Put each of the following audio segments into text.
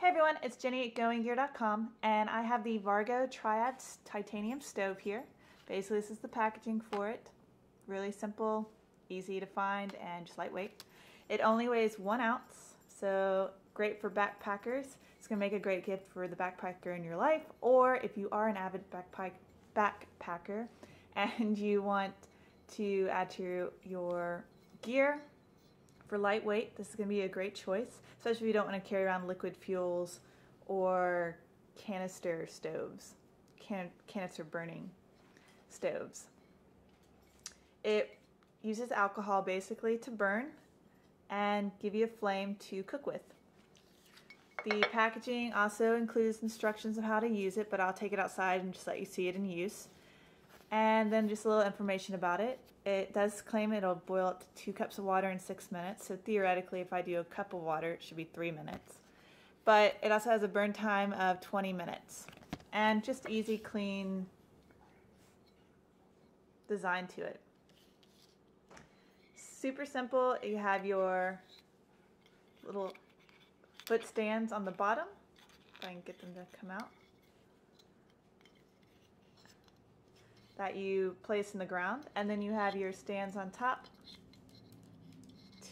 Hey everyone, it's Jenny at goinggear.com, and I have the Vargo Triad titanium stove here. Basically, this is the packaging for it. Really simple, easy to find, and just lightweight. It only weighs 1 ounce, so great for backpackers. It's going to make a great gift for the backpacker in your life, or if you are an avid backpacker and you want to add to your gear for lightweight, this is going to be a great choice, especially if you don't want to carry around liquid fuels or canister stoves, canister burning stoves. It uses alcohol basically to burn and give you a flame to cook with. The packaging also includes instructions on how to use it, but I'll take it outside and just let you see it in use. And then just a little information about it. It does claim it'll boil up to 2 cups of water in 6 minutes, so theoretically if I do a cup of water it should be 3 minutes. But it also has a burn time of 20 minutes. And just easy, clean design to it. Super simple. You have your little foot stands on the bottom, if I can get them to come out, that you place in the ground, and then you have your stands on top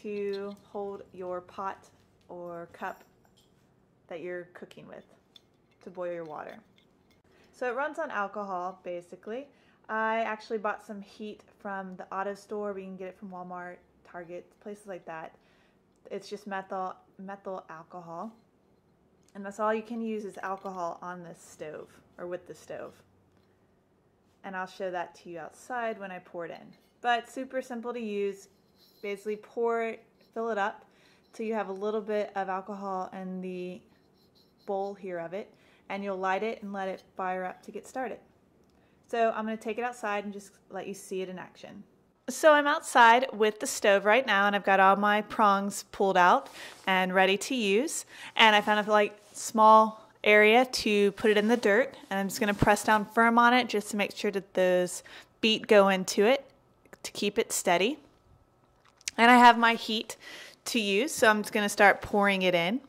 to hold your pot or cup that you're cooking with to boil your water. So it runs on alcohol basically. I actually bought some heat from the auto store. We can get it from Walmart, Target, places like that. It's just methyl alcohol, and that's all you can use is alcohol on this stove or with the stove. And I'll show that to you outside when I pour it in. But super simple to use. Basically pour it, fill it up till you have a little bit of alcohol in the bowl here of it, and you'll light it and let it fire up to get started. So I'm going to take it outside and just let you see it in action. So I'm outside with the stove right now, and I've got all my prongs pulled out and ready to use. And I found a small area to put it in the dirt, and I'm just going to press down firm on it just to make sure that those feet go into it to keep it steady. And I have my heat to use, so I'm just going to start pouring it in.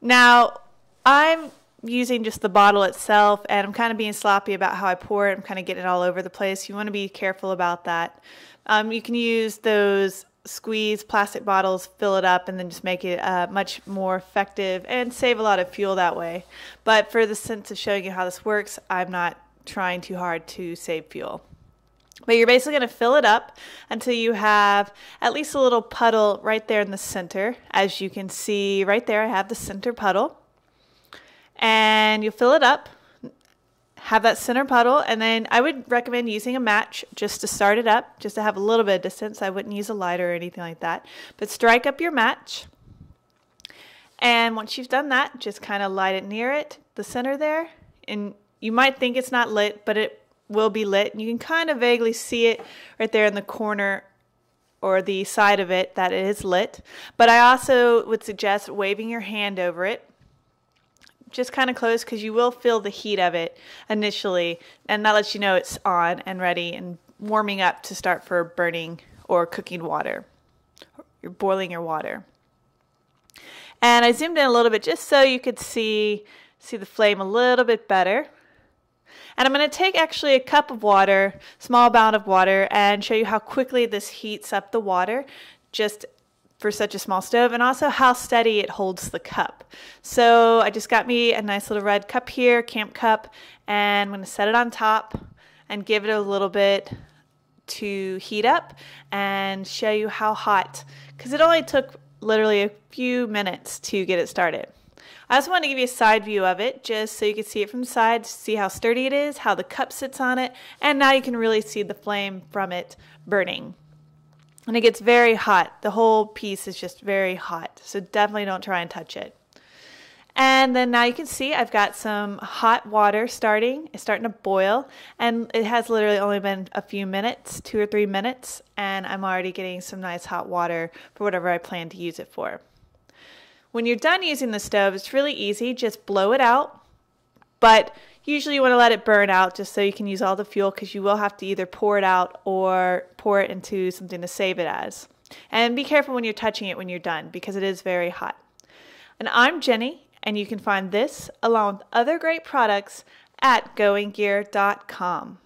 Now I'm using just the bottle itself, and I'm kind of being sloppy about how I pour it. I'm kind of getting it all over the place. You want to be careful about that. You can use those squeeze plastic bottles, fill it up, and then just make it much more effective and save a lot of fuel that way. But for the sense of showing you how this works, I'm not trying too hard to save fuel. But you're basically going to fill it up until you have at least a little puddle right there in the center. As you can see right there, I have the center puddle. And you'll fill it up, have that center puddle, and then I would recommend using a match just to start it up, just to have a little bit of distance. I wouldn't use a lighter or anything like that. But strike up your match, and once you've done that, just kind of light it near it, the center there. And you might think it's not lit, but it will be lit. And you can kind of vaguely see it right there in the corner or the side of it that it is lit. But I also would suggest waving your hand over it, just kind of close, because you will feel the heat of it initially, and that lets you know it's on and ready and warming up to start for burning or cooking water. You're boiling your water. And I zoomed in a little bit just so you could see the flame a little bit better. And I'm going to take actually a cup of water, small amount of water, and show you how quickly this heats up the water just for such a small stove, and also how steady it holds the cup. So I just got me a nice little red cup here, camp cup, and I'm going to set it on top and give it a little bit to heat up and show you how hot, because it only took literally a few minutes to get it started. I also want to give you a side view of it just so you can see it from the side, see how sturdy it is, how the cup sits on it, and now you can really see the flame from it burning. And it gets very hot. The whole piece is just very hot, so definitely don't try and touch it. And then now you can see I've got some hot water starting. It's starting to boil, and it has literally only been a few minutes, 2 or 3 minutes, and I'm already getting some nice hot water for whatever I plan to use it for. When you're done using the stove, it's really easy. Just blow it out, but usually you want to let it burn out just so you can use all the fuel, because you will have to either pour it out or pour it into something to save it as. And be careful when you're touching it when you're done, because it is very hot. And I'm Jenny, And you can find this along with other great products at goinggear.com.